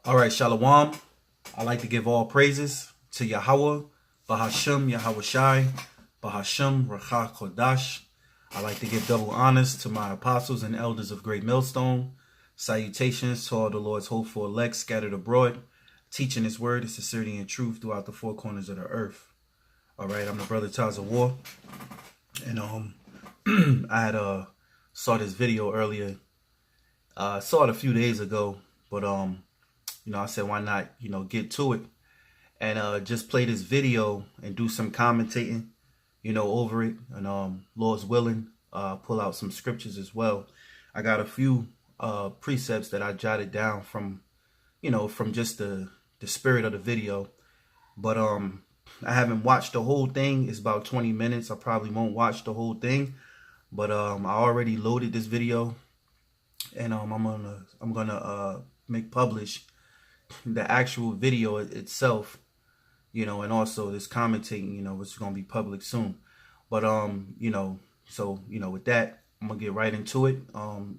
All right, Shalom. I like to give all praises to Yahawah, BaHaSham, Yahawashi, BaHaSham, Rawchaa, Qadash. I like to give double honors to my apostles and elders of GreatMillStone. Salutations to all the Lord's hopeful elect scattered abroad, teaching His word in sincerity and truth throughout the four corners of the earth. All right, I'm the brother Taz of War, and I had saw this video earlier. Saw it a few days ago, but I said, why not, get to it and just play this video and do some commentating, over it. And Lord's willing, pull out some scriptures as well. I got a few precepts that I jotted down from, from just the spirit of the video. But I haven't watched the whole thing. It's about 20 minutes. I probably won't watch the whole thing. But I already loaded this video, and I'm gonna make publish the actual video itself, and also this commentating, which is gonna be public soon. But with that, I'm gonna get right into it.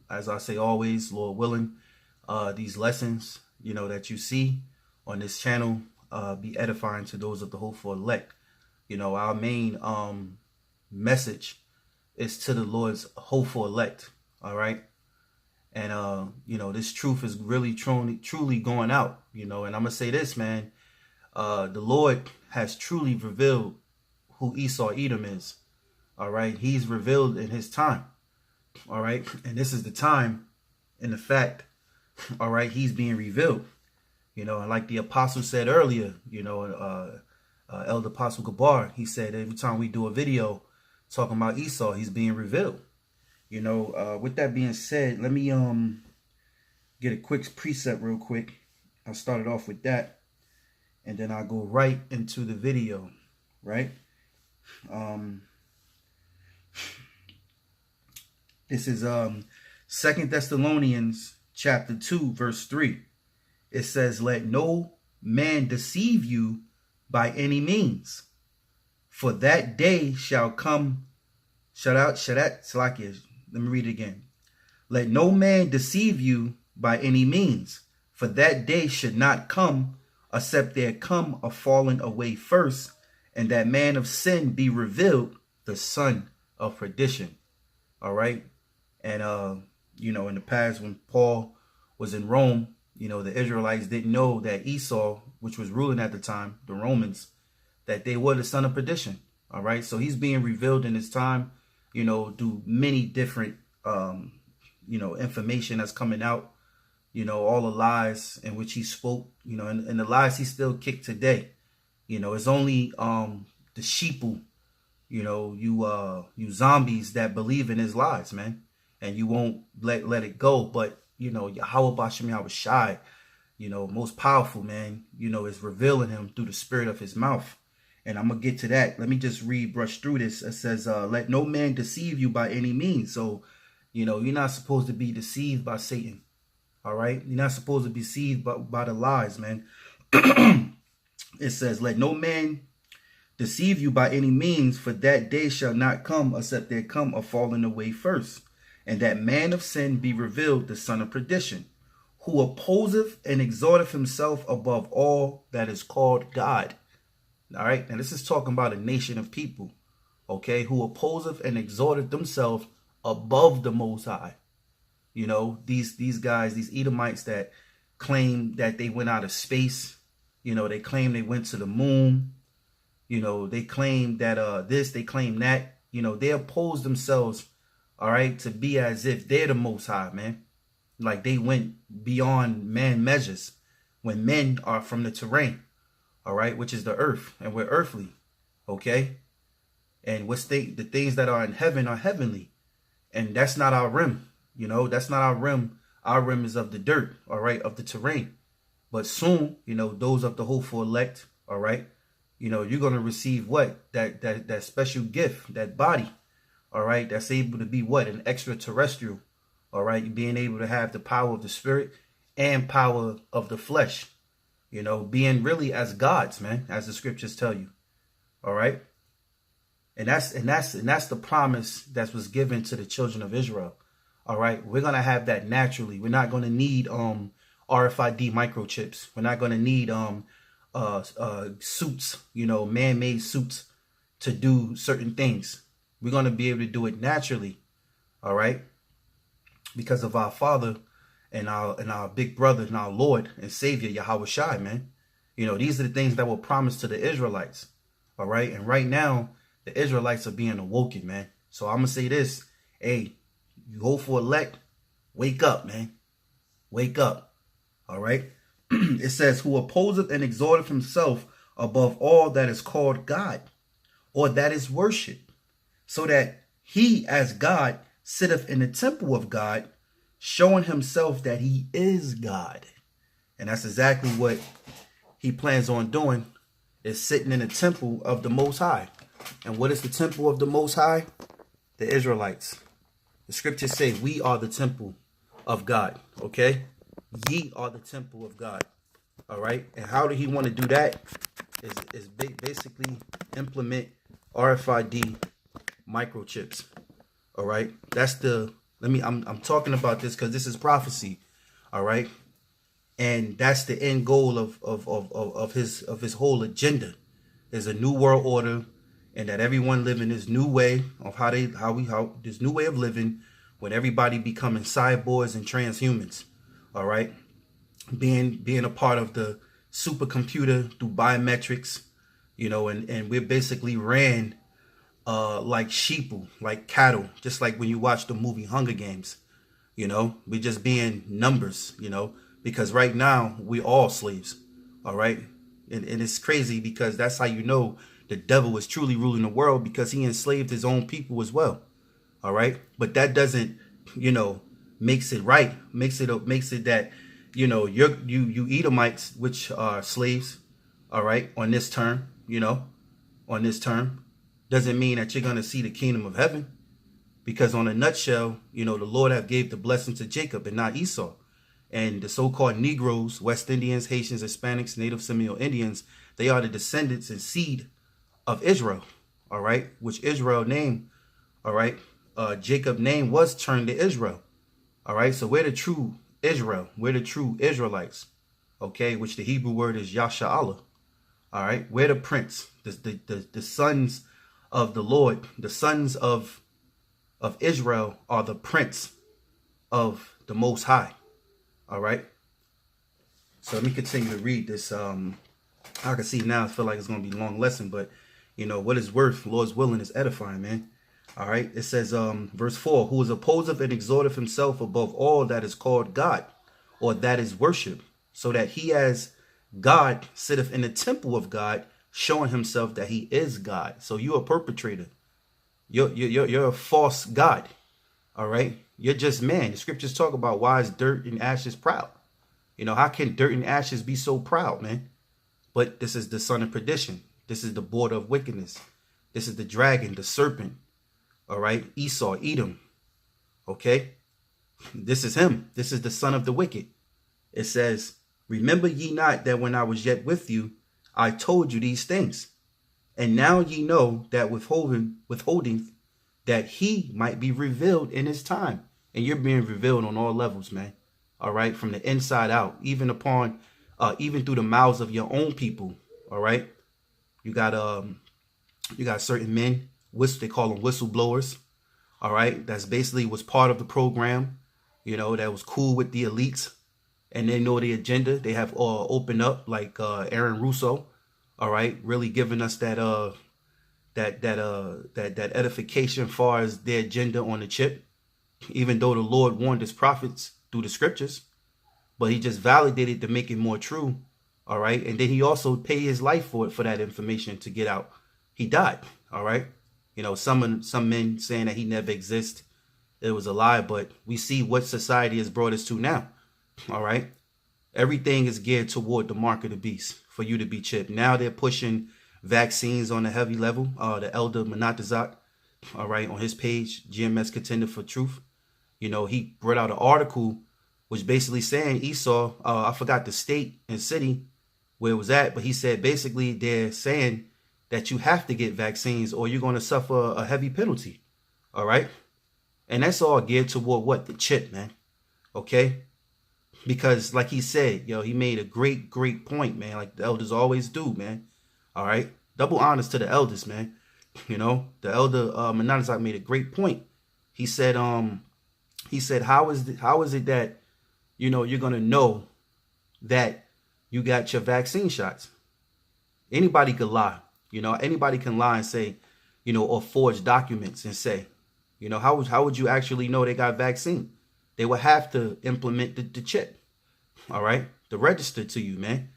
As I say always, Lord willing, these lessons, that you see on this channel, be edifying to those of the hopeful elect. Our main message is to the Lord's hopeful elect. All right. And, this truth is really truly going out, and I'm going to say this, man. The Lord has truly revealed who Esau Edom is. All right. He's revealed in his time. All right. And this is the time and the fact. All right. He's being revealed, and like the apostle said earlier, Elder Apostle Gabar, he said every time we do a video talking about Esau, he's being revealed. With that being said, let me get a quick precept real quick. I started off with that, and then I'll go right into the video, right? This is 2 Thessalonians chapter 2, verse 3. It says, "Let no man deceive you by any means, for that day shall come." Let me read it again. "Let no man deceive you by any means, for that day should not come, except there come a falling away first, and that man of sin be revealed, the son of perdition." All right. And, in the past, when Paul was in Rome, the Israelites didn't know that Esau, which was ruling at the time, the Romans, that they were the son of perdition. All right. So he's being revealed in his time, do many different, information that's coming out, all the lies in which he spoke, and the lies he still kicked today. It's only the sheeple, you zombies that believe in his lies, man, and you won't let it go. But, Yahawah, BaHaSham, Yahawashi, most powerful, man, is revealing him through the spirit of his mouth. And I'm going to get to that. Let me just brush through this. It says, "Let no man deceive you by any means." So, you're not supposed to be deceived by Satan. All right. You're not supposed to be deceived by the lies, man. It says, "Let no man deceive you by any means, for that day shall not come, except there come a falling away first, and that man of sin be revealed, the son of perdition, who opposeth and exalteth himself above all that is called God." All right. Now, this is talking about a nation of people, okay, who opposeth and exalteth themselves above the Most High. These guys, these Edomites that claim that they went out of space, they claim they went to the moon, they claim that this, they claim that, they oppose themselves, all right, to be as if they're the Most High, man. Like they went beyond man measures when men are from the terrain. All right, which is the earth, and we're earthly, okay? And the things that are in heaven are heavenly, and that's not our rim, that's not our rim. Our rim is of the dirt, all right, of the terrain. But soon, those of the hopeful elect, all right, you're gonna receive what? That special gift, that body, all right, that's able to be what? An extraterrestrial, all right, being able to have the power of the spirit and power of the flesh. Being really as gods, man, as the scriptures tell you. All right. And that's the promise that was given to the children of Israel. All right. We're going to have that naturally. We're not going to need RFID microchips. We're not going to need suits, man-made suits to do certain things. We're going to be able to do it naturally, all right? Because of our Father and our big brother and our Lord and Savior, Yahawashi, man. These are the things that were promised to the Israelites, all right? And right now, the Israelites are being awoken, man. So I'm going to say this. Hey, you hope for elect, wake up, man. Wake up, all right? It says, who opposeth and exalteth himself above all that is called God, or that is worship, so that he as God sitteth in the temple of God, showing himself that he is God. And that's exactly what he plans on doing, is sitting in the temple of the Most High. And what is the temple of the Most High? The Israelites. The scriptures say we are the temple of God, okay? Ye are the temple of God, all right? And how do he want to do that? Is basically implement RFID microchips, all right? That's the, I'm talking about this because this is prophecy, all right? And that's the end goal of his whole agenda, is a new world order, and that everyone live in this new way of how this new way of living, with everybody becoming cyborgs and transhumans, all right? Being a part of the supercomputer through biometrics, and we're basically ran like sheeple, like cattle, just like when you watch the movie Hunger Games, we're just being numbers, because right now we're all slaves, all right? And it's crazy because that's how the devil is truly ruling the world, because he enslaved his own people as well. All right. But that doesn't, makes it right. Makes it that, you Edomites, which are slaves. All right. On this term, doesn't mean that you're going to see the kingdom of heaven, because on a nutshell, the Lord have gave the blessing to Jacob and not Esau. And the so-called Negroes, West Indians, Haitians, Hispanics, Native Seminole Indians, they are the descendants and seed of Israel, all right, which Israel name, all right, Jacob name was turned to Israel, all right, so we're the true Israel, we're the true Israelites, okay, which the Hebrew word is Yahawah, all right, we're the prince, the sons of the Lord, the sons of Israel are the prince of the Most High, all right. So let me continue to read this. I can see now, I feel like it's going to be a long lesson, but what is worth, Lord's willing, is edifying, man. All right. It says, verse 4, who is opposeth and exalteth himself above all that is called God, or that is worship, so that he as God sitteth in the temple of God, showing himself that he is God. So you're a perpetrator. You're a false God. All right. You're just man. The scriptures talk about why is dirt and ashes proud. How can dirt and ashes be so proud, man? But this is the son of perdition. This is the border of wickedness. This is the dragon, the serpent. All right. Esau, Edom. Okay. This is him. This is the son of the wicked. It says, remember ye not that when I was yet with you, I told you these things. And now ye know that withholding that he might be revealed in his time. And you're being revealed on all levels, man. All right. From the inside out, even through the mouths of your own people. All right. You got certain men, they call them whistleblowers. All right. That's basically was part of the program, that was cool with the elites, and they know the agenda. They have opened up, like Aaron Russo. All right. Really giving us that edification as far as their agenda on the chip, even though the Lord warned his prophets through the scriptures, but he just validated to make it more true. All right. And then he also paid his life for that information to get out. He died. All right. Some men saying that he never existed. It was a lie, but we see what society has brought us to now. All right. Everything is geared toward the mark of the beast for you to be chipped. Now they're pushing vaccines on a heavy level. The elder Menatazak, all right, on his page, GMS Contender for Truth. He brought out an article which basically saying Esau, I forgot the state and city where it was at, but he said basically they're saying that you have to get vaccines or you're going to suffer a heavy penalty. All right. And that's all geared toward what? The chip, man. Okay. Because like he said, yo, he made a great point, man. Like the elders always do, man. All right. Double honors to the elders, man. You know, the elder Menanzak made a great point. He said, how is it that, you know, you're gonna know that you got your vaccine shots? Anybody could lie. You know, anybody can lie and say, you know, or forge documents and say, you know, how would you actually know they got vaccine? They would have to implement the chip. All right. The register to you, man.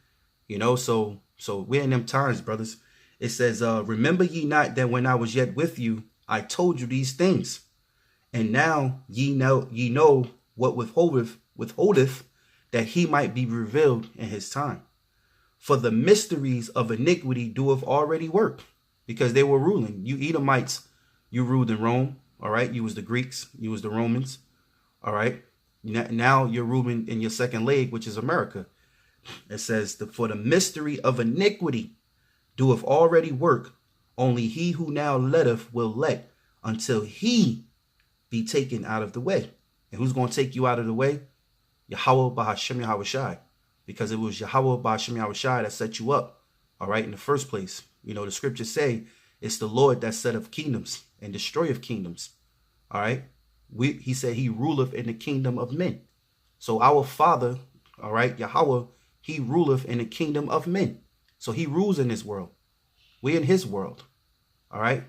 You know, so we're in them times, brothers. It says, remember ye not that when I was yet with you, I told you these things. And now ye know what withholdeth that he might be revealed in his time. For the mysteries of iniquity doeth already work, because they were ruling. You Edomites, you ruled in Rome. All right. You was the Greeks. You was the Romans. All right. Now you're ruling in your second leg, which is America. It says, for the mystery of iniquity doeth already work. Only he who now letteth will let until he be taken out of the way. And who's going to take you out of the way? Yahawah, BaHaSham, Yahawashi. Because it was Yahawah, BaHaSham, Yahawashi that set you up. All right. In the first place, you know, the scriptures say it's the Lord that set up kingdoms and destroyeth kingdoms. All right. He said he ruleth in the kingdom of men. So our Father, all right, Yahawah, he ruleth in the kingdom of men. So he rules in this world. We're in his world. All right.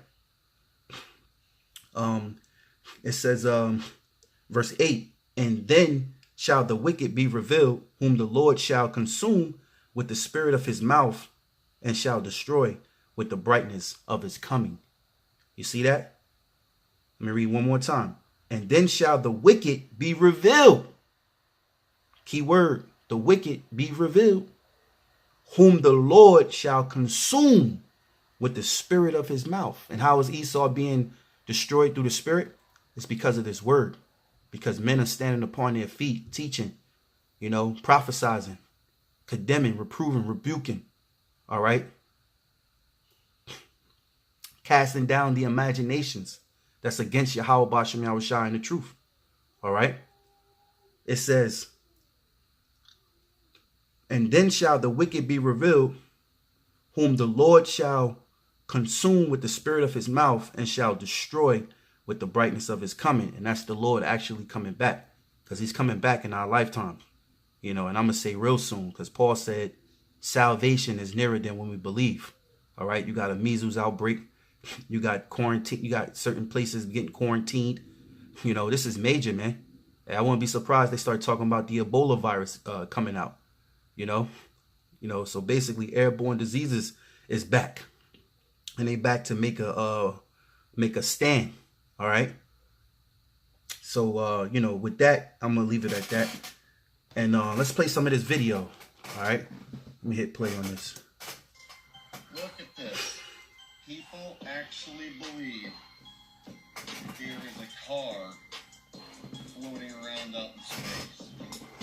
It says, verse 8, and then shall the wicked be revealed, whom the Lord shall consume with the spirit of his mouth, and shall destroy with the brightness of his coming. You see that? Let me read one more time. And then shall the wicked be revealed. Key word, the wicked be revealed, whom the Lord shall consume with the spirit of his mouth. And how is Esau being destroyed through the spirit? It's because of this word. Because men are standing upon their feet, teaching, you know, prophesizing, condemning, reproving, rebuking. All right. Casting down the imaginations that's against Yahawah, BaHaSham, Yahawashi, and the truth. All right. It says, and then shall the wicked be revealed, whom the Lord shall consume with the spirit of his mouth, and shall destroy with the brightness of his coming. And that's the Lord actually coming back, because he's coming back in our lifetime. You know, and I'm going to say real soon, because Paul said salvation is nearer than when we believe. All right. You got a measles outbreak. You got quarantine. You got certain places getting quarantined. You know, this is major, man. I wouldn't be surprised they start talking about the Ebola virus coming out. You know, so basically airborne diseases is back, and they back to make a stand. All right. So, you know, with that, I'm going to leave it at that. And let's play some of this video. All right. Let me hit play on this. Look at this. People actually believe there is a car floating around out in space.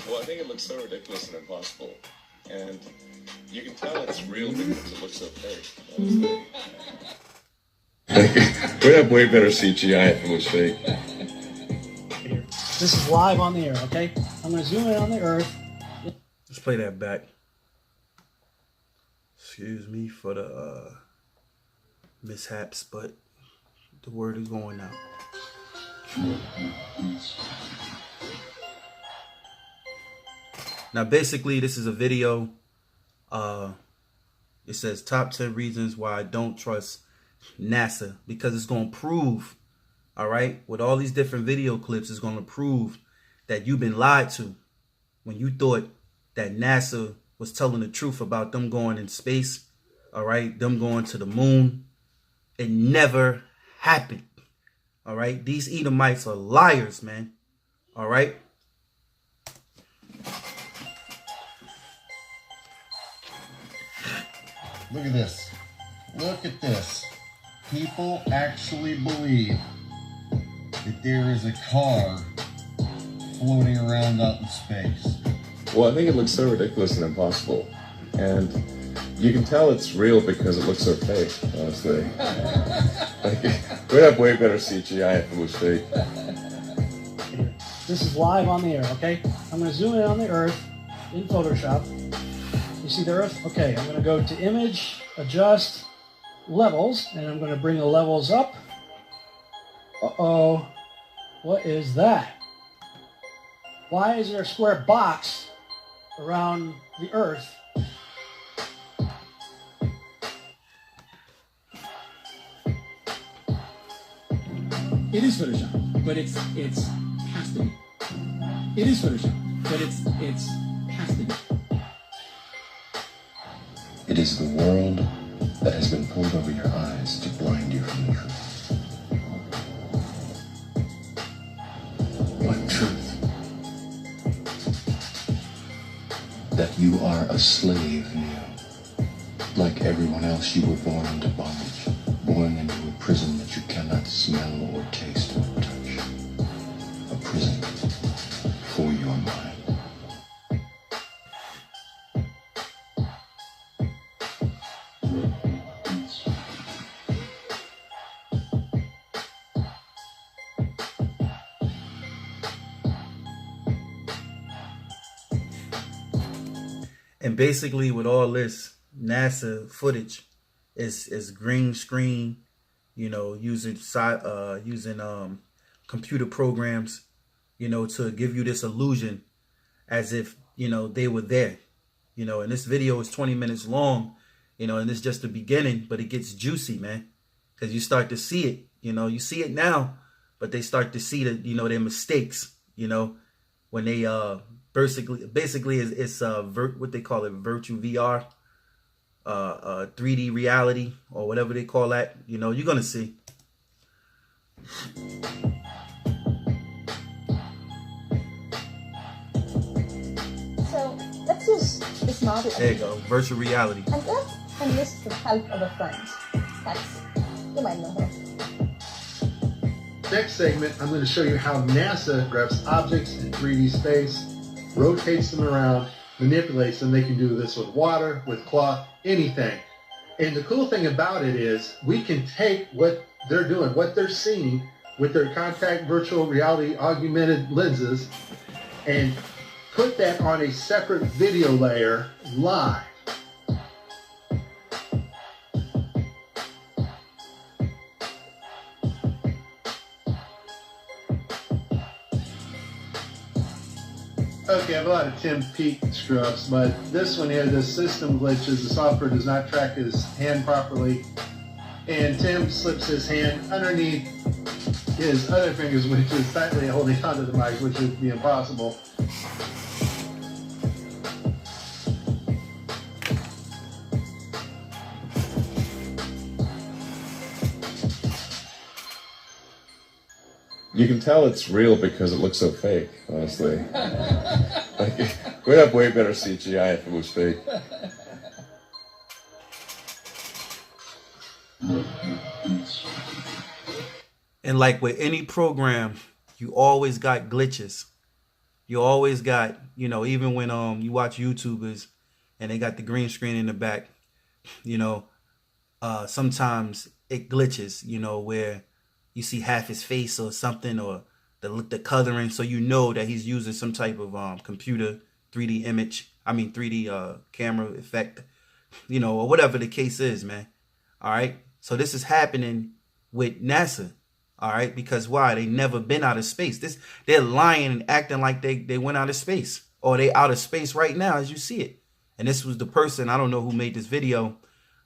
Well, I think it looks so ridiculous and impossible. And you can tell it's real because it looks so fake, honestly. We'd have way better CGI if it was fake. This is live on the air, okay? I'm going to zoom in on the earth. Let's play that back. Excuse me for the mishaps, but the word is going out. Now, basically, this is a video. It says top 10 reasons why I don't trust NASA, because it's going to prove, all right, with all these different video clips, it's going to prove that you've been lied to when you thought that NASA was telling the truth about them going in space, all right, them going to the moon. It never happened. All right. These Edomites are liars, man. All right. Look at this. Look at this. People actually believe that there is a car floating around out in space. Well, I think it looks so ridiculous and impossible. And you can tell it's real because it looks so fake, honestly. We'd have way better CGI if it was fake. This is live on the air, okay? I'm going to zoom in on the Earth in Photoshop. You see the Earth? Okay, I'm going to go to Image, Adjust, Levels, and I'm going to bring the levels up. Uh-oh. What is that? Why is there a square box around the Earth? It is Photoshop, but it's has to be. It is Photoshop, but it's has to be. It is the world that has been pulled over your eyes to blind you from the truth. What truth? That you are a slave now. Like everyone else, you were born into bondage, born into a prison that you cannot smell or taste or touch. A prison for your mind. And basically with all this NASA footage is green screen, you know, using computer programs, you know, to give you this illusion as if, you know, they were there, you know. And this video is 20 minutes long, you know, and it's just the beginning, but it gets juicy, man, because you start to see it, you know. You see it now, but they start to see that, you know, their mistakes, you know, when they basically it's what they call it, virtual VR, 3D reality, or whatever they call that. You know, you're gonna see. So let's use this model. There you go, virtual reality. And let's enlist the help of a friend. Thanks. You might know her. Next segment, I'm going to show you how NASA grabs objects in 3D space, rotates them around, manipulates them. They can do this with water, with cloth, anything. And the cool thing about it is we can take what they're doing, what they're seeing with their contact virtual reality augmented lenses, and put that on a separate video layer live. Okay, I have a lot of Tim Peake screw-ups, but this one here, the system glitches. The software does not track his hand properly, and Tim slips his hand underneath his other fingers, which is tightly holding onto the mic, which would be impossible. You can tell it's real because it looks so fake, honestly. Like, we'd have way better CGI if it was fake. And like with any program, you always got glitches. You always got, you know, even when you watch YouTubers and they got the green screen in the back, you know, sometimes it glitches, you know, where you see half his face or something, or the coloring, so you know that he's using some type of computer 3D image, 3D camera effect, you know, or whatever the case is, man. All right, so this is happening with NASA. All right, because why? They never been out of space. They're lying and acting like they went out of space, or they out of space right now as you see it. And this was the person, I don't know who made this video,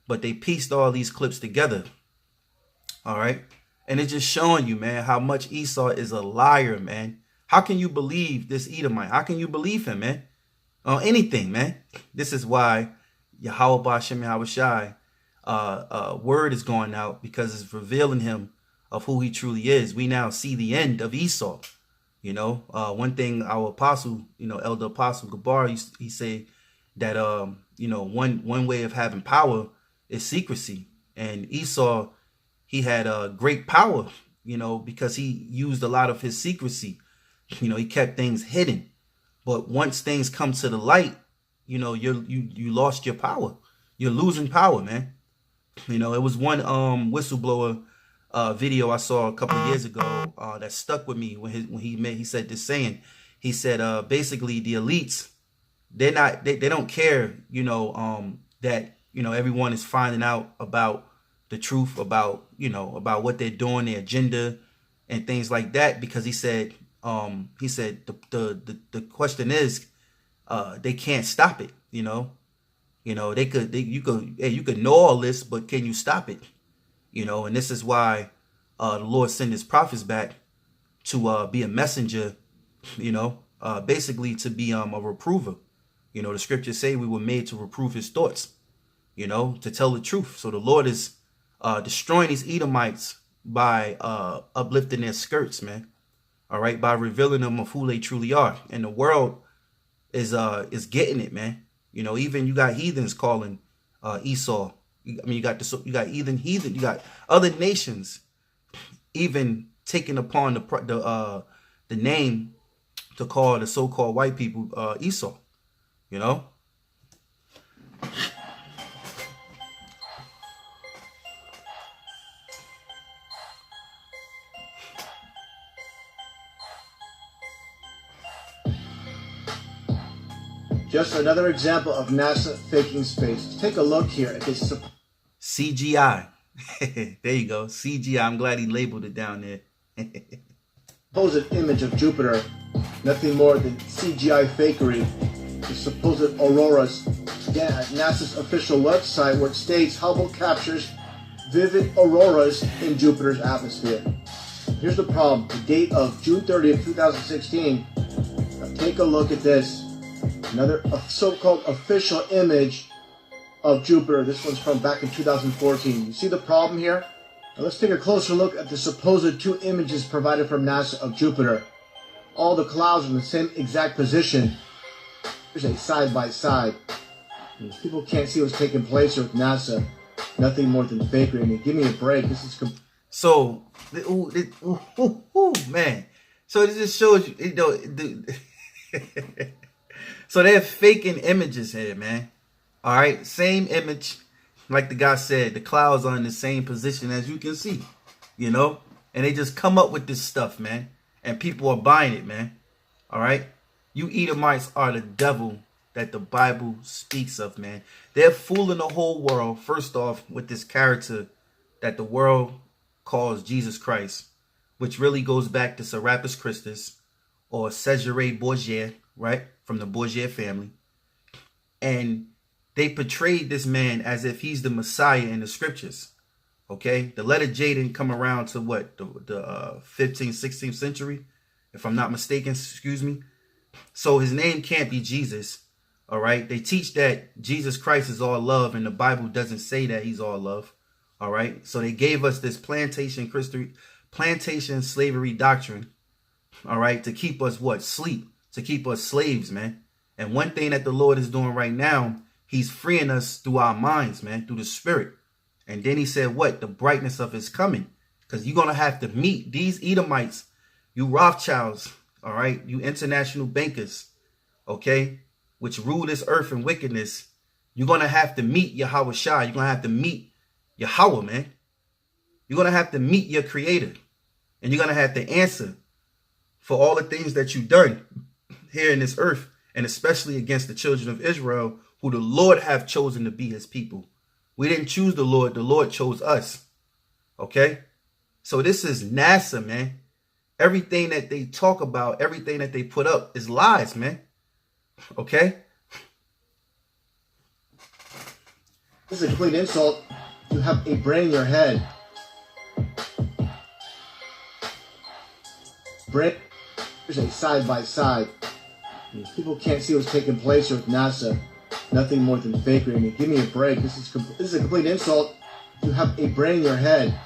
but they pieced all these clips together. All right. And it's just showing you, man, how much Esau is a liar, man. How can you believe this Edomite? How can you believe him, man? On anything, man. This is why Yahawah, BaHaSham, Yahawashi, word is going out, because it's revealing him of who he truly is. We now see the end of Esau. You know, one thing our apostle, you know, Elder Apostle Gabar, he said that, you know, one way of having power is secrecy. And Esau, he had great power, you know, because he used a lot of his secrecy. You know, he kept things hidden. But once things come to the light, you know, you lost your power. You're losing power, man. You know, it was one whistleblower video I saw a couple of years ago that stuck with me when he said this saying. He said basically the elites, they don't care, you know, that, you know, everyone is finding out about the truth about, you know, about what they're doing, their agenda and things like that, because he said the question is they can't stop it, you know. You could know all this, but can you stop it? You know, and this is why the Lord sent his prophets back to be a messenger, you know, basically to be a reprover. You know, the scriptures say we were made to reprove his thoughts, you know, to tell the truth. So the Lord is destroying these Edomites by uplifting their skirts, man. All right, by revealing them of who they truly are. And the world is getting it, man. You know, even you got heathens calling Esau. I mean, you got heathen. You got other nations even taking upon the name to call the so-called white people Esau. You know. Just another example of NASA faking space. Take a look here at this CGI. There you go. CGI. I'm glad he labeled it down there. supposed image of Jupiter. Nothing more than CGI fakery. The supposed auroras. Again, at NASA's official website, where it states Hubble captures vivid auroras in Jupiter's atmosphere. Here's the problem. The date of June 30th, 2016. Now take a look at this. Another so-called official image of Jupiter. This one's from back in 2014. You see the problem here? Now let's take a closer look at the supposed two images provided from NASA of Jupiter. All the clouds are in the same exact position. There's a side-by-side. People can't see what's taking place here with NASA. Nothing more than fakery. I mean, give me a break. This is... So, man. So this just shows you, you know, so they're faking images here, man. All right, same image, like the guy said. The clouds are in the same position as you can see, you know, and they just come up with this stuff, man, and people are buying it, man. All right, you Edomites are the devil that the Bible speaks of, man. They're fooling the whole world. First off, with this character that the world calls Jesus Christ, which really goes back to Serapis Christus or Cesare Borgia, right? From the Borgia family. And they portrayed this man as if he's the Messiah in the scriptures. Okay? The letter J didn't come around to what? The 15th, 16th century? If I'm not mistaken, excuse me. So his name can't be Jesus. All right? They teach that Jesus Christ is all love, and the Bible doesn't say that he's all love. All right? So they gave us this plantation slavery doctrine. All right? To keep us what? Sleep. To keep us slaves, man. And one thing that the Lord is doing right now, he's freeing us through our minds, man, through the spirit. And then he said, what? The brightness of his coming. Because you're going to have to meet these Edomites, you Rothschilds, all right, you international bankers, okay, which rule this earth in wickedness. You're going to have to meet Yahawashi. You're going to have to meet Yahawah, man. You're going to have to meet your creator. And you're going to have to answer for all the things that you've done here in this earth, and especially against the children of Israel, who the Lord have chosen to be his people. We didn't choose the Lord chose us. Okay? So this is NASA, man. Everything that they talk about, everything that they put up is lies, man. Okay? This is a complete insult. You have a brain in your head. Brain. There's a side-by-side. People can't see what's taking place here with NASA. Nothing more than fakery. I mean, give me a break. This is a complete insult. You have a brain in your head.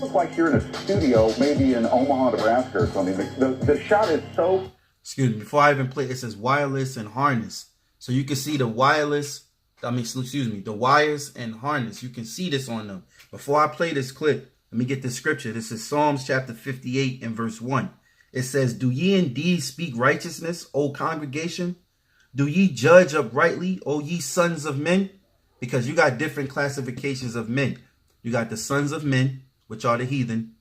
Look like you're in a studio, maybe in Omaha, Nebraska or something. The shot is so... Excuse me, before I even play, it says wireless and harness. So you can see the wireless, the wires and harness. You can see this on them. Before I play this clip, Let me get this scripture. This is Psalms chapter 58 and verse 1. It says, do ye indeed speak righteousness, O congregation? Do ye judge uprightly, O ye sons of men? Because you got different classifications of men. You got the sons of men, which are the heathen.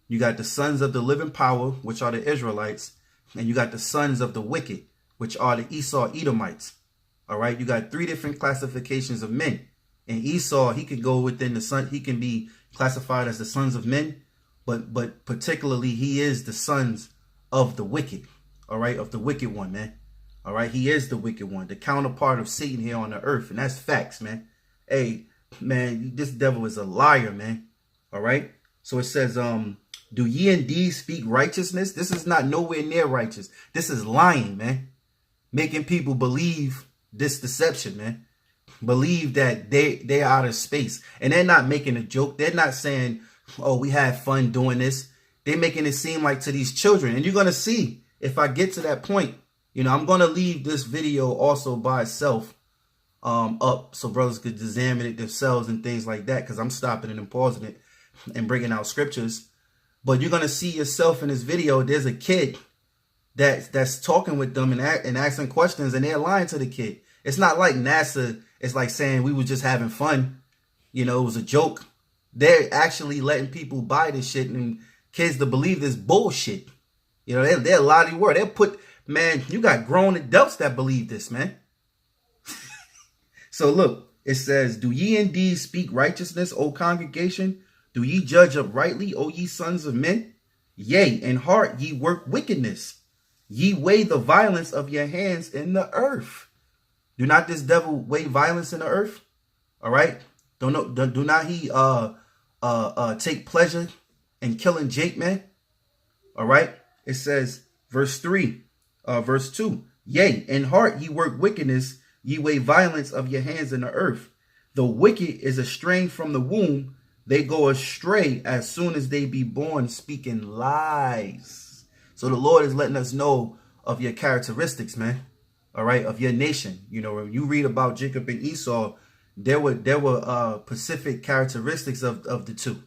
You got the sons of the living power, which are the Israelites. And you got the sons of the wicked, which are the Esau Edomites. All right. You got three different classifications of men. And Esau, he can go within the son. He can be classified as the sons of men. But particularly, he is the sons of the wicked. All right. Of the wicked one, man. All right. He is the wicked one, the counterpart of Satan here on the earth. And that's facts, man. Hey, man, this devil is a liar, man. All right. So it says, do ye indeed speak righteousness? This is not nowhere near righteous. This is lying, man. Making people believe this deception, man. Believe that they're out of space. And they're not making a joke. They're not saying, oh, we had fun doing this. They're making it seem like to these children. And you're going to see if I get to that point. You know, I'm going to leave this video also by itself up so brothers could examine it themselves and things like that, because I'm stopping it and pausing it and bringing out scriptures. But you're going to see yourself in this video. There's a kid that's talking with them and asking questions, and they're lying to the kid. It's not like NASA is like saying we were just having fun. You know, it was a joke. They're actually letting people buy this shit and kids to believe this bullshit. You know, they're a lot of the word. They'll put, man, you got grown adults that believe this, man. So look, it says, do ye indeed speak righteousness, O congregation? Do ye judge uprightly, O ye sons of men? Yea, in heart ye work wickedness. Ye weigh the violence of your hands in the earth. Do not this devil weigh violence in the earth? All right. Do not he take pleasure in killing Jake, man? All right. It says, verse 2. Yea, in heart ye work wickedness. Ye weigh violence of your hands in the earth. The wicked is estranged from the womb. They go astray as soon as they be born, speaking lies. So the Lord is letting us know of your characteristics, man. All right, of your nation. You know, when you read about Jacob and Esau, there were specific characteristics of the two.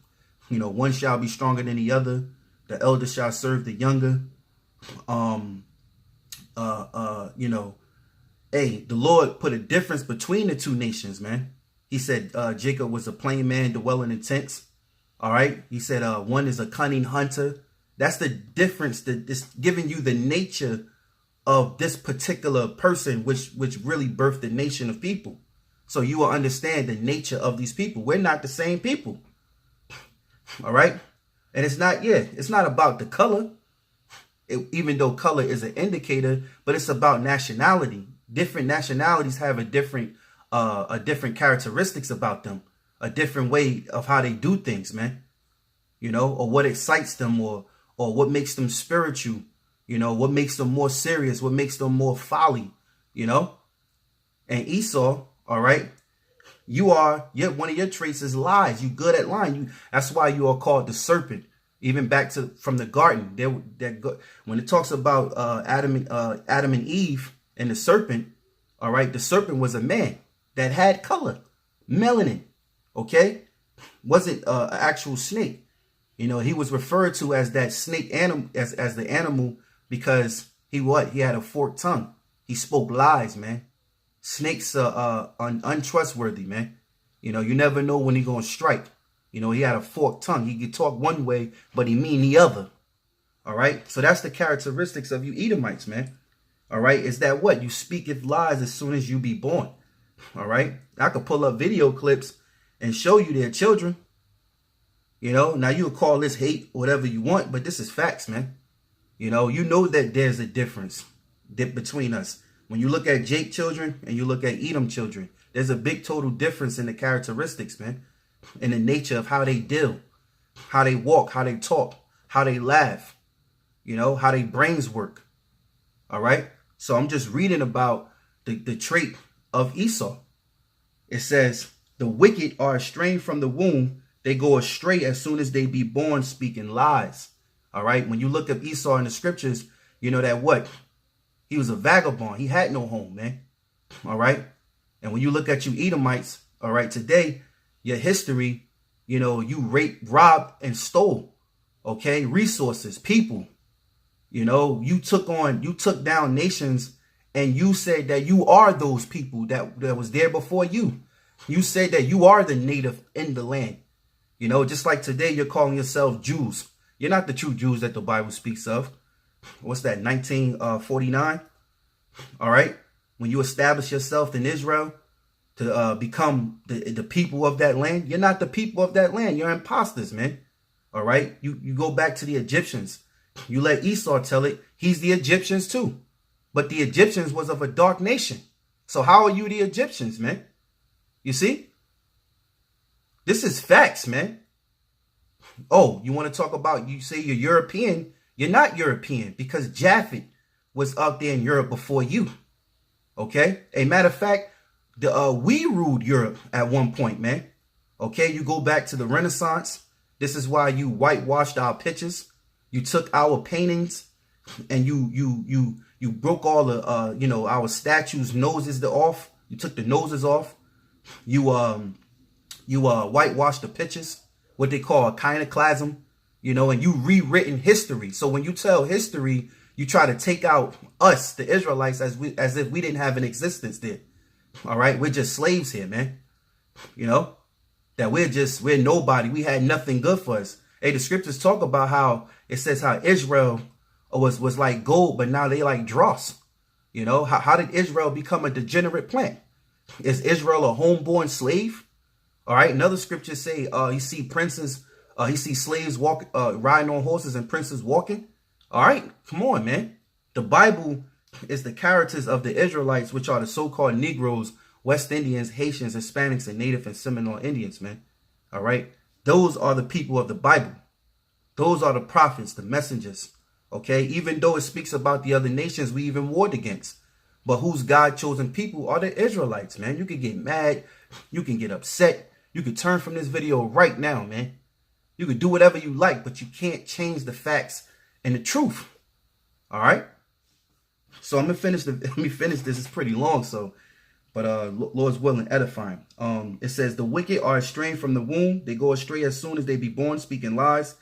You know, one shall be stronger than the other. The elder shall serve the younger. You know, hey, the Lord put a difference between the two nations, man. He said Jacob was a plain man dwelling in tents. All right. He said one is a cunning hunter. That's the difference, that is giving you the nature of this particular person, which really birthed the nation of people. So you will understand the nature of these people. We're not the same people. All right. And it's not about the color, even though color is an indicator, but it's about nationality. Different nationalities have a different characteristics about them, a different way of how they do things, man. You know, or what excites them, or what makes them spiritual, you know, what makes them more serious, what makes them more folly, you know. And Esau, all right, one of your traits is lies. You good at lying. That's why you are called the serpent. Even back from the garden, when it talks about Adam and Eve and the serpent, all right, the serpent was a man that had color, melanin, okay? Wasn't an actual snake. You know, he was referred to as that snake animal, as the animal, because he had a forked tongue. He spoke lies, man. Snakes are untrustworthy, man. You know, you never know when he's going to strike. You know, he had a forked tongue. He could talk one way, but he mean the other. All right. So that's the characteristics of you Edomites, man. All right. Is that what? You speaketh lies as soon as you be born. All right. I could pull up video clips and show you their children. You know, now you would call this hate, whatever you want, but this is facts, man. You know that there's a difference between us. When you look at Jake children and you look at Edom children, there's a big total difference in the characteristics, man. In the nature of how they deal, how they walk, how they talk, how they laugh, you know, how their brains work. All right. So I'm just reading about the trait of Esau. It says, the wicked are estranged from the womb. They go astray as soon as they be born, speaking lies. All right. When you look up Esau in the scriptures, you know that what? He was a vagabond. He had no home, man. All right. And when you look at you Edomites, all right, today, your history, You know, you raped, robbed, and stole, okay, resources, people. You know, you took down nations, and you said that you are those people that was there before you. You said that you are the native in the land. You know, just like today, you're calling yourself Jews. You're not the true Jews that the Bible speaks of. What's that, 1949? All right. When you establish yourself in Israel to become the people of that land, you're not the people of that land. You're imposters, man. All right. You go back to the Egyptians. You let Esau tell it. He's the Egyptians too. But the Egyptians was of a dark nation. So how are you the Egyptians, man? You see? This is facts, man. Oh, you want to talk about, you say you're European. You're not European because Japhet was out there in Europe before you. Okay? A matter of fact, we ruled Europe at one point, man. Okay? You go back to the Renaissance. This is why you whitewashed our pictures. You took our paintings and you broke all the, our statues' noses off. You took the noses off. You whitewashed the pictures, what they call iconoclasm, you know, and you rewritten history. So when you tell history, you try to take out us, the Israelites, as if we didn't have an existence there. All right. We're just slaves here, man. You know, that we're nobody. We had nothing good for us. Hey, the scriptures talk about how it says how Israel was like gold, but now they like dross. You know, how did Israel become a degenerate plant? Is Israel a homeborn slave? All right. Another scripture say you see princes, he sees slaves riding on horses and princes walking. All right. Come on, man. The Bible is the characters of the Israelites, which are the so-called Negroes, West Indians, Haitians, Hispanics, and Native and Seminole Indians, man. All right. Those are the people of the Bible. Those are the prophets, the messengers. Okay. Even though it speaks about the other nations we even warred against. But whose God chosen people are the Israelites, man. You can get mad. You can get upset. You can turn from this video right now, man. You can do whatever you like, but you can't change the facts and the truth. All right. So I'm gonna finish let me finish this. It's pretty long, so but Lord's willing, edifying. It says the wicked are estranged from the womb. They go astray as soon as they be born, speaking lies.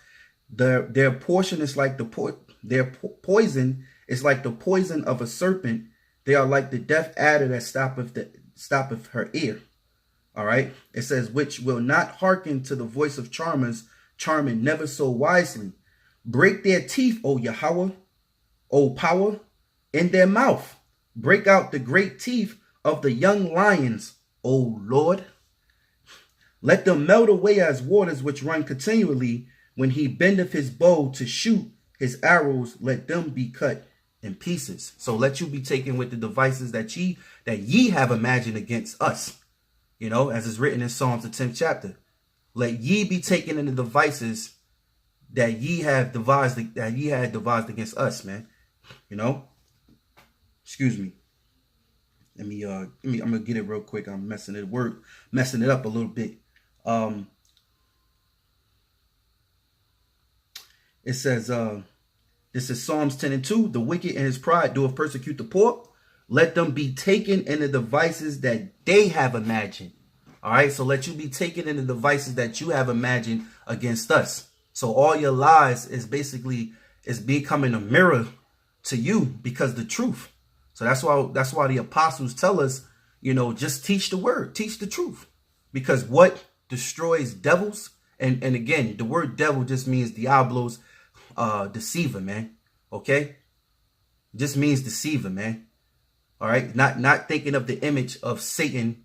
Their portion is like their poison is like the poison of a serpent. They are like the deaf adder that stoppeth her ear. All right. It says, which will not hearken to the voice of charmers, charming never so wisely. Break their teeth, O Yahawah, O power, in their mouth. Break out the great teeth of the young lions, O Lord. Let them melt away as waters which run continually. When he bendeth his bow to shoot his arrows, let them be cut in pieces. So let you be taken with the devices that ye have imagined against us. You know, as is written in Psalms, the 10th chapter. Let ye be taken in the devices that ye had devised against us, man. You know. Excuse me. I'm gonna get it real quick. I'm messing it up a little bit. It says, this is Psalms 10:2. The wicked in his pride doeth persecute the poor. Let them be taken in the devices that they have imagined. All right. So let you be taken in the devices that you have imagined against us. So all your lies is becoming a mirror to you because the truth. So that's why the apostles tell us, you know, just teach the word, teach the truth, because what destroys devils. And again, the word devil just means diablos, deceiver, man. Okay. Just means deceiver, man. All right. Not thinking of the image of Satan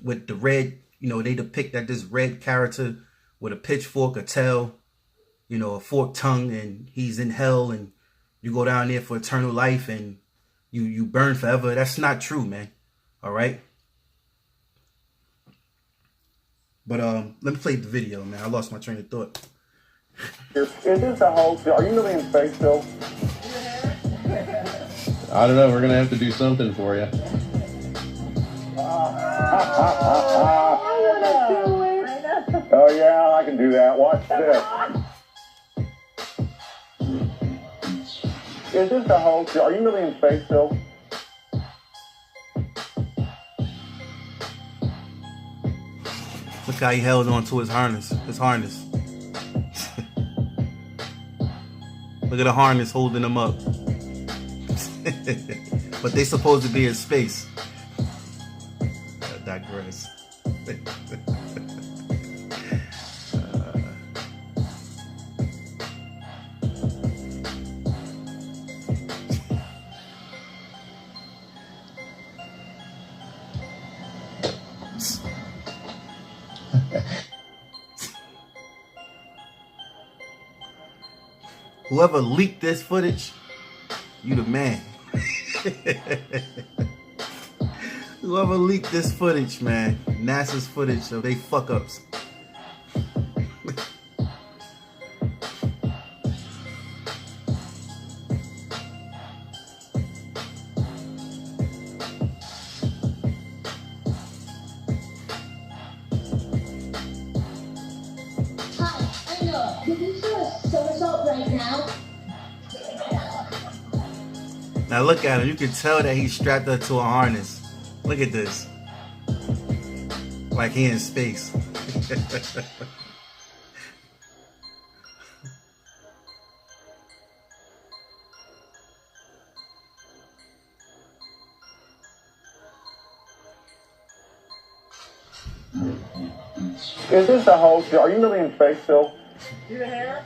with the red, you know, they depict that this red character with a pitchfork, a tail, you know, a forked tongue, and he's in hell and you go down there for eternal life and you burn forever. That's not true, man. All right. But let me play the video, man. I lost my train of thought. Is this a hoax? Are you really in space still? I don't know. We're going to have to do something for you. Oh, yeah, I can do that. Watch this. Is this a hoax? Are you really in space still? Look how he held on to his harness. Look at the harness holding him up. But they supposed to be in space. I digress. Whoever leaked this footage, you the man. Whoever leaked this footage, man. NASA's footage of they fuck ups. Now look at him. You can tell that he's strapped up to a harness. Look at this. Like he in space. Is this the whole show? Are you really in space still? See the hair?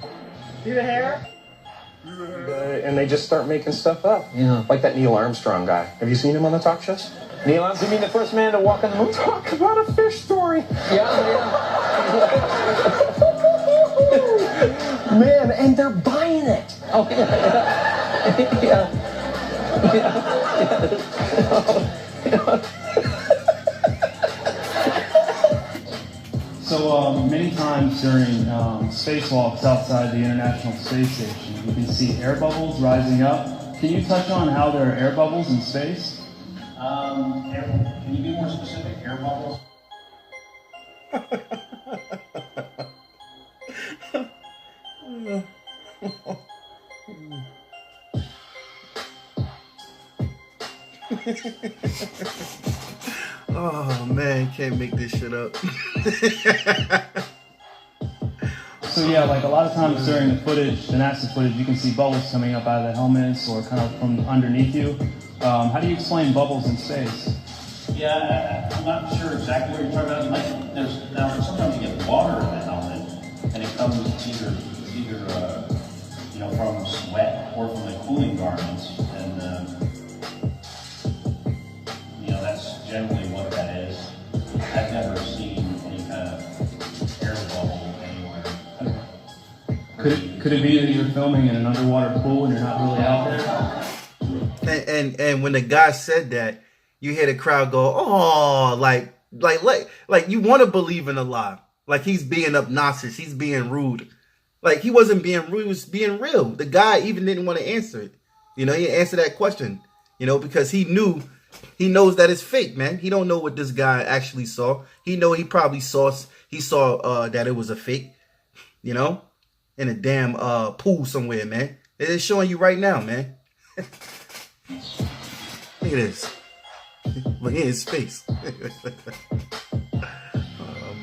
See the hair? And they just start making stuff up. Yeah. Like that Neil Armstrong guy. Have you seen him on the talk shows? Neil Armstrong, you mean the first man to walk on the moon? Talk about a fish story. Yeah. Man, and they're buying it. Oh, yeah. So many times during spacewalks outside the International Space Station, you can see air bubbles rising up. Can you touch on how there are air bubbles in space? Can you be more specific? Air bubbles? Oh man, can't make this shit up. So yeah, like a lot of times during the footage, the NASA footage, you can see bubbles coming up out of the helmets or kind of from underneath you. How do you explain bubbles in space? Yeah, I'm not sure exactly what you're talking about. Now sometimes you get water in the helmet, and it comes either from sweat or from the cooling garments, and that's generally what that is. I've never seen any kind of air bubble anywhere. Could it be that you're filming in an underwater pool and you're not really out there? And when the guy said that, you hear the crowd go, "Oh, like you want to believe in a lie." Like he's being obnoxious, he's being rude. Like he wasn't being rude, he was being real. The guy even didn't want to answer it. He didn't answer that question. Because he knows that it's fake, man. He don't know what this guy actually saw. He probably saw that it was a fake, in a damn pool somewhere, man. It's showing you right now, man. Look at this. But he in space. Oh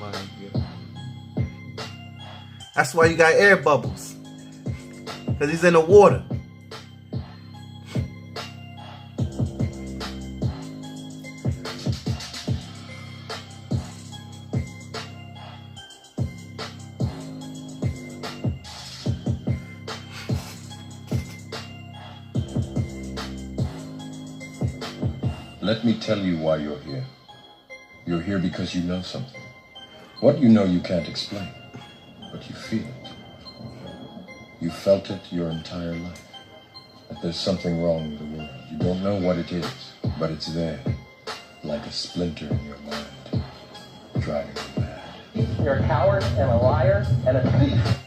my God. That's why you got air bubbles. Because he's in the water. Let me tell you why you're here. You're here because you know something. What you know you can't explain, but you feel it. You felt it your entire life. That there's something wrong with the world. You don't know what it is, but it's there. Like a splinter in your mind, driving you mad. You're a coward and a liar and a thief.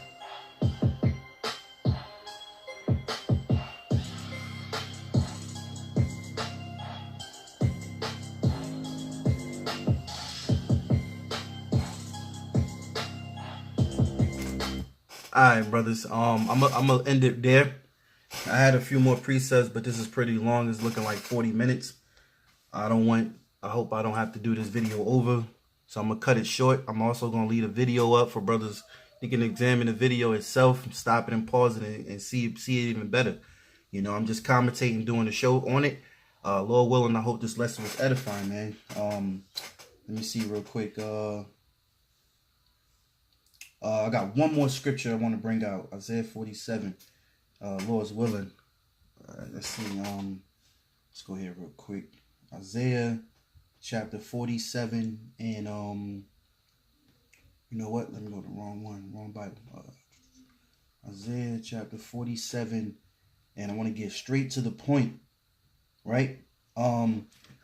Alright, brothers. I'm gonna end it there. I had a few more presets, but this is pretty long. It's looking like 40 minutes. I hope I don't have to do this video over. So I'm going to cut it short. I'm also going to leave a video up for brothers. You can examine the video itself, stop it and pause it and see it even better. You know, I'm just commentating, doing the show on it. Lord willing, I hope this lesson was edifying, man. Let me see real quick. I got one more scripture I want to bring out. Isaiah 47. Lord's willing. Let's see. Let's go here real quick. Isaiah chapter 47 and you know what? Let me go to the wrong one. Wrong Bible. Isaiah chapter 47, and I want to get straight to the point. Right?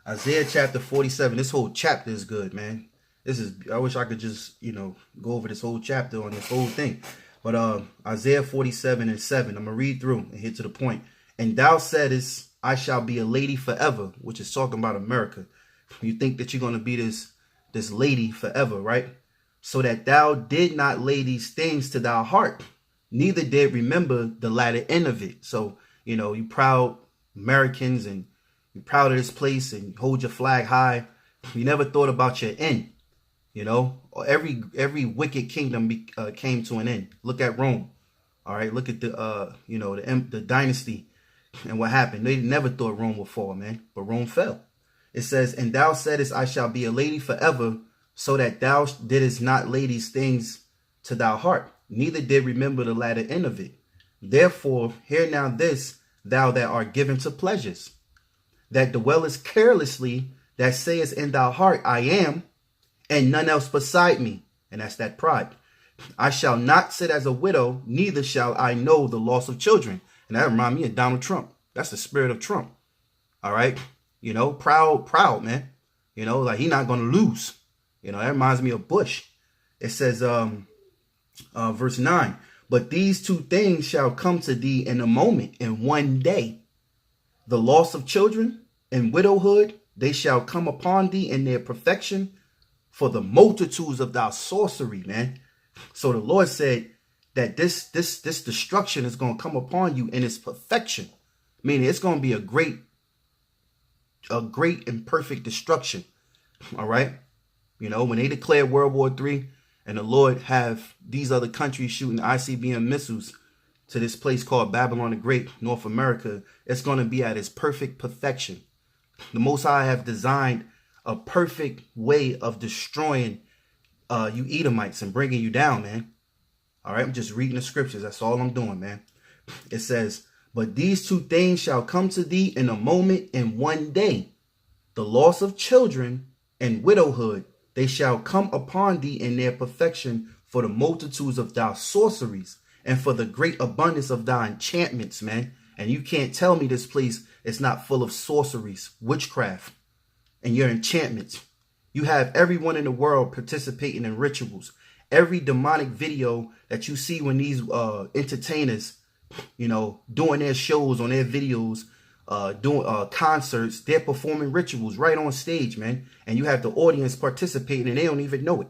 Isaiah chapter 47. This whole chapter is good, man. I wish I could just, you know, go over this whole chapter on this whole thing. But Isaiah 47 and 7, I'm going to read through and hit to the point. And thou saidest, I shall be a lady forever, which is talking about America. You think that you're going to be this lady forever, right? So that thou did not lay these things to thy heart, neither did remember the latter end of it. So, you know, you proud Americans and you're proud of this place and you hold your flag high. You never thought about your end. You know, every wicked kingdom came to an end. Look at Rome. All right. Look at the dynasty and what happened. They never thought Rome would fall, man. But Rome fell. It says, and thou saidest, I shall be a lady forever, so that thou didst not lay these things to thy heart, neither did remember the latter end of it. Therefore, hear now this, thou that art given to pleasures, that dwellest carelessly, that sayest in thy heart, I am, and none else beside me. And that's that pride. I shall not sit as a widow, neither shall I know the loss of children. And that reminds me of Donald Trump. That's the spirit of Trump. All right. You know, proud, man. You know, like he not going to lose. You know, that reminds me of Bush. It says, verse 9, but these two things shall come to thee in a moment, in one day. The loss of children and widowhood, they shall come upon thee in their perfection, for the multitudes of thy sorcery, man. So the Lord said that this destruction is going to come upon you in its perfection, meaning it's going to be a great and perfect destruction. All right. You know, when they declare World War III and the Lord have these other countries shooting ICBM missiles to this place called Babylon the Great, North America, it's going to be at its perfect perfection. The Most High have designed a perfect way of destroying you Edomites and bringing you down, man. All right, I'm just reading the scriptures. That's all I'm doing, man. It says, but these two things shall come to thee in a moment, in one day. The loss of children and widowhood, they shall come upon thee in their perfection, for the multitudes of thy sorceries and for the great abundance of thy enchantments, man. And you can't tell me this place is not full of sorceries, witchcraft, and your enchantments. You have everyone in the world participating in rituals. Every demonic video that you see when these entertainers, you know, doing their shows on their videos, doing concerts, they're performing rituals right on stage, man. And you have the audience participating and they don't even know it.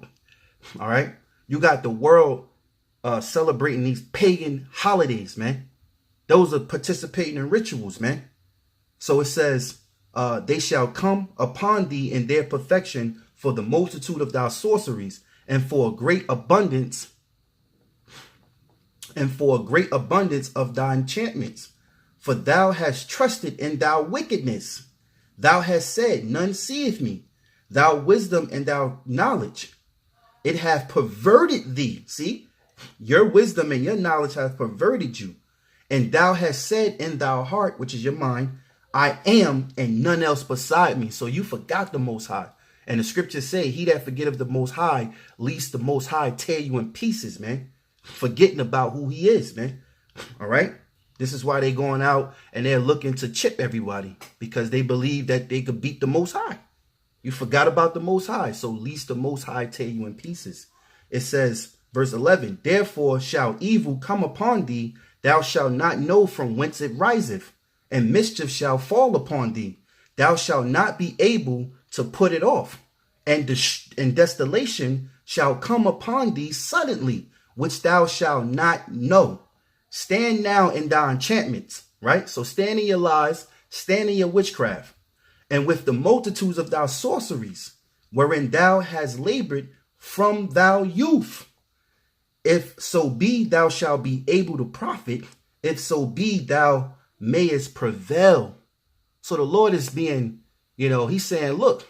All right. You got the world celebrating these pagan holidays, man. Those are participating in rituals, man. So it says, they shall come upon thee in their perfection, for the multitude of thy sorceries, and for a great abundance of thy enchantments. For thou hast trusted in thy wickedness. Thou hast said, none seeth me. Thou wisdom and thou knowledge, it hath perverted thee. See, your wisdom and your knowledge hath perverted you. And thou hast said in thy heart, which is your mind, I am, and none else beside me. So you forgot the Most High. And the scriptures say, he that forgetteth the Most High, lest the Most High tear you in pieces, man. Forgetting about who he is, man. All right. This is why they're going out and they're looking to chip everybody, because they believe that they could beat the Most High. You forgot about the Most High. So lest the Most High tear you in pieces. It says, verse 11, therefore shall evil come upon thee. Thou shalt not know from whence it riseth, and mischief shall fall upon thee. Thou shalt not be able to put it off, and desolation shall come upon thee suddenly, which thou shalt not know. Stand now in thy enchantments, right? So stand in your lies, stand in your witchcraft, and with the multitudes of thy sorceries, wherein thou hast labored from thou youth. If so be thou shalt be able to profit, if so be thou mayest prevail. So the Lord is being, he's saying, look,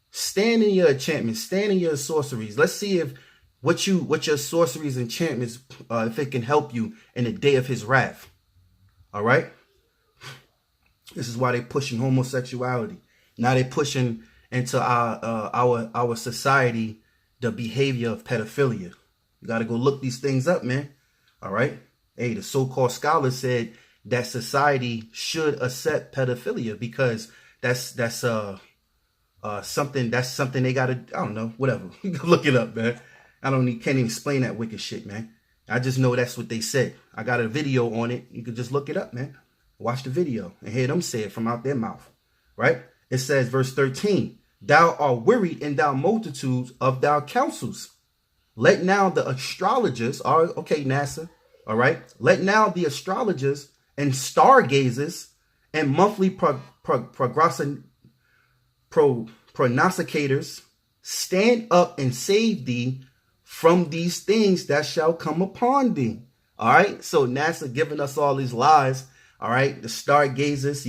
stand in your enchantments, stand in your sorceries. Let's see if what your sorceries and enchantments, if it can help you in the day of his wrath. All right. This is why they're pushing homosexuality. Now they're pushing into our society the behavior of pedophilia. You got to go look these things up, man. All right. Hey, the so-called scholars said that society should accept pedophilia because that's something they got to, I don't know, whatever. You can look it up, man. Can't even explain that wicked shit, man. I just know that's what they said. I got a video on it. You can just look it up, man. Watch the video and hear them say it from out their mouth, right? It says, verse 13, thou art wearied in thy multitudes of thy counsels. Let now the astrologers, okay, NASA, all right? Let now the astrologers and stargazers and monthly prognosticators stand up and save thee from these things that shall come upon thee. All right. So NASA giving us all these lies. All right. The stargazers,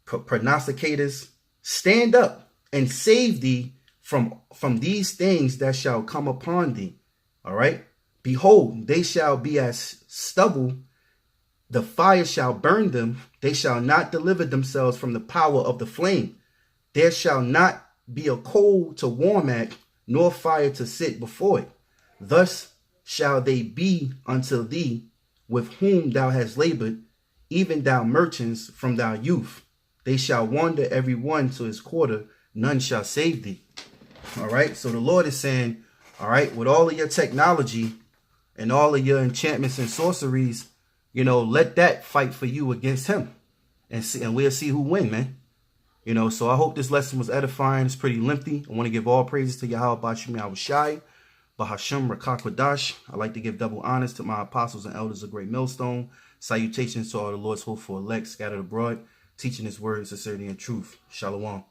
prognosticators, stand up and save thee from these things that shall come upon thee. All right. Behold, they shall be as stubble. The fire shall burn them. They shall not deliver themselves from the power of the flame. There shall not be a coal to warm at, nor fire to sit before it. Thus shall they be unto thee, with whom thou hast labored, even thou merchants from thy youth. They shall wander every one to his quarter, none shall save thee. All right, so the Lord is saying, all right, with all of your technology and all of your enchantments and sorceries, let that fight for you against him, and we'll see who win, man. So I hope this lesson was edifying. It's pretty lengthy. I want to give all praises to Yahawah, BaHaSham, Yahawashi, BaHaSham, Rawchaa, Qadash. I like to give double honors to my apostles and elders of GreatMillStone. Salutations to all the Lord's hopeful elect scattered abroad, teaching his word, sincerity, and truth. Shalom.